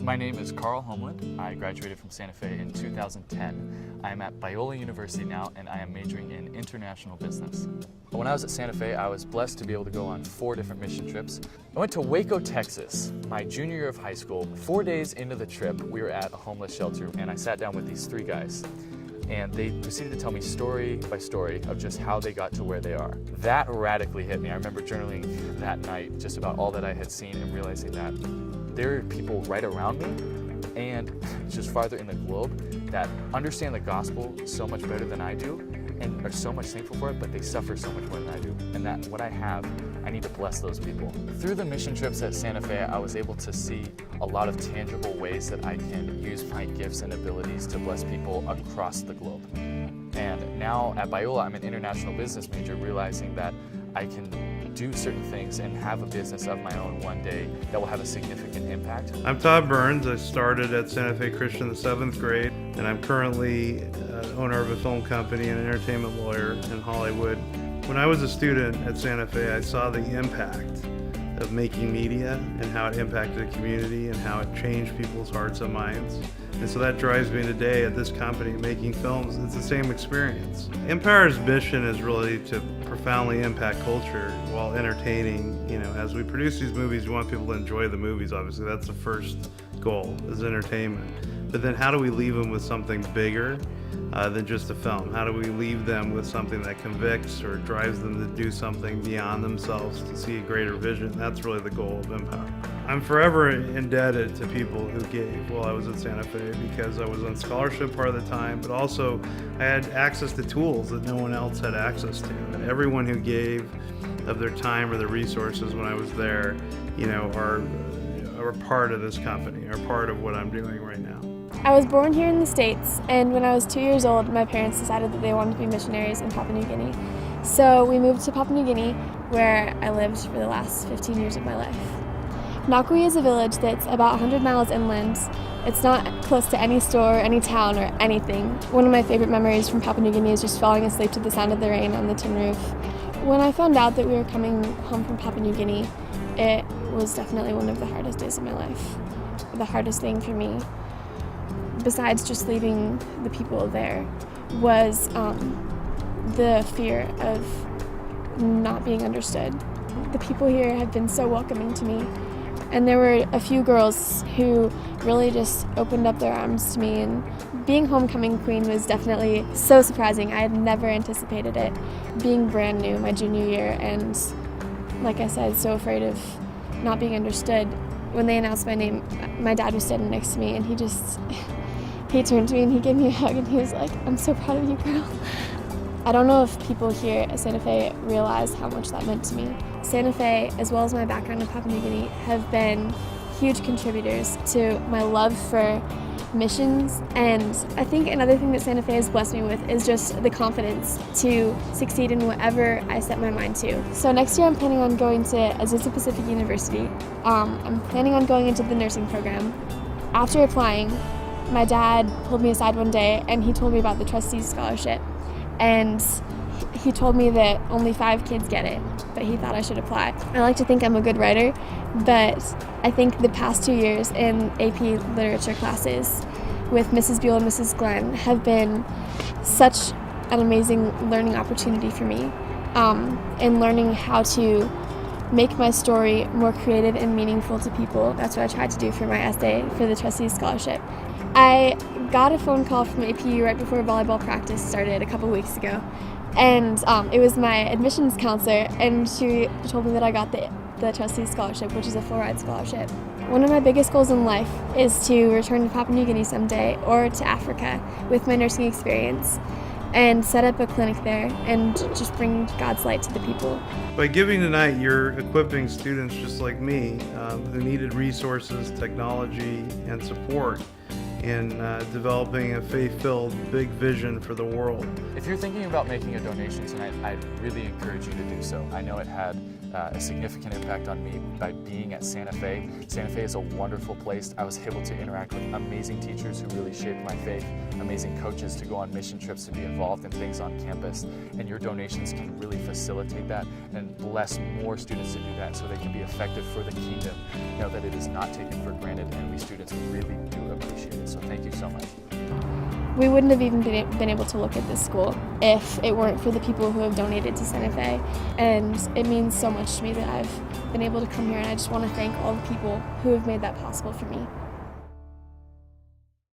My name is Carl Homeland. I graduated from Santa Fe in 2010. I am at Biola University now, and I am majoring in international business. When I was at Santa Fe, I was blessed to be able to go on 4 different mission trips. I went to Waco, Texas, my junior year of high school. 4 days into the trip, we were at a homeless shelter, and I sat down with these 3 guys. And they proceeded to tell me story by story of just how they got to where they are. That radically hit me. I remember journaling that night just about all that I had seen and realizing that there are people right around me and just farther in the globe that understand the gospel so much better than I do and are so much thankful for it, but they suffer so much more than I do. And that what I have, I need to bless those people. Through the mission trips at Santa Fe, I was able to see a lot of tangible ways that I can use my gifts and abilities to bless people across the globe. And now at Biola, I'm an international business major, realizing that I can do certain things and have a business of my own one day that will have a significant impact. I'm Todd Burns. I started at Santa Fe Christian in the 7th grade, and I'm currently owner of a film company and an entertainment lawyer in Hollywood. When I was a student at Santa Fe, I saw the impact of making media and how it impacted the community and how it changed people's hearts and minds. And so that drives me today at this company making films. It's the same experience. Empire's mission is really to profoundly impact culture while entertaining. As we produce these movies, we want people to enjoy the movies, obviously. That's the first goal, is entertainment. But then how do we leave them with something bigger than just a film? How do we leave them with something that convicts or drives them to do something beyond themselves to see a greater vision? That's really the goal of Empire. I'm forever indebted to people who gave while I was at Santa Fe, because I was on scholarship part of the time, but also I had access to tools that no one else had access to. And everyone who gave of their time or their resources when I was there, are part of this company, are part of what I'm doing right now. I was born here in the States, and when I was 2 years old, my parents decided that they wanted to be missionaries in Papua New Guinea. So we moved to Papua New Guinea, where I lived for the last 15 years of my life. Nakui is a village that's about 100 miles inland. It's not close to any store, any town, or anything. One of my favorite memories from Papua New Guinea is just falling asleep to the sound of the rain on the tin roof. When I found out that we were coming home from Papua New Guinea, it was definitely one of the hardest days of my life. The hardest thing for me, besides just leaving the people there, was the fear of not being understood. The people here have been so welcoming to me, and there were a few girls who really just opened up their arms to me, and being homecoming queen was definitely so surprising. I had never anticipated it, being brand new my junior year, and like I said, so afraid of not being understood. When they announced my name, my dad was standing next to me, and he turned to me and he gave me a hug, and he was like, "I'm so proud of you, girl." I don't know if people here at Santa Fe realize how much that meant to me. Santa Fe, as well as my background in Papua New Guinea, have been huge contributors to my love for missions, and I think another thing that Santa Fe has blessed me with is just the confidence to succeed in whatever I set my mind to. So next year I'm planning on going to Azusa Pacific University. I'm planning on going into the nursing program. After applying, my dad pulled me aside one day and he told me about the trustees scholarship, and he told me that only 5 kids get it, but he thought I should apply. I like to think I'm a good writer, but I think the past 2 years in AP literature classes with Mrs. Buell and Mrs. Glenn have been such an amazing learning opportunity for me, in learning how to make my story more creative and meaningful to people. That's what I tried to do for my essay for the trustees scholarship. I got a phone call from APU right before volleyball practice started a couple weeks ago, and it was my admissions counselor, and she told me that I got the trustees scholarship, which is a full-ride scholarship. One of my biggest goals in life is to return to Papua New Guinea someday, or to Africa with my nursing experience, and set up a clinic there and just bring God's light to the people. By giving tonight, you're equipping students just like me who needed resources, technology, and support in developing a faith-filled big vision for the world. If you're thinking about making a donation tonight, I'd really encourage you to do so. I know it had a significant impact on me by being at Santa Fe. Santa Fe is a wonderful place. I was able to interact with amazing teachers who really shaped my faith, amazing coaches to go on mission trips, to be involved in things on campus, and your donations can really facilitate that and bless more students to do that so they can be effective for the kingdom. Know that it is not taken for granted, and University students really do appreciate it. So thank you so much. We wouldn't have even been able to look at this school if it weren't for the people who have donated to Santa Fe. And it means so much to me that I've been able to come here, and I just want to thank all the people who have made that possible for me.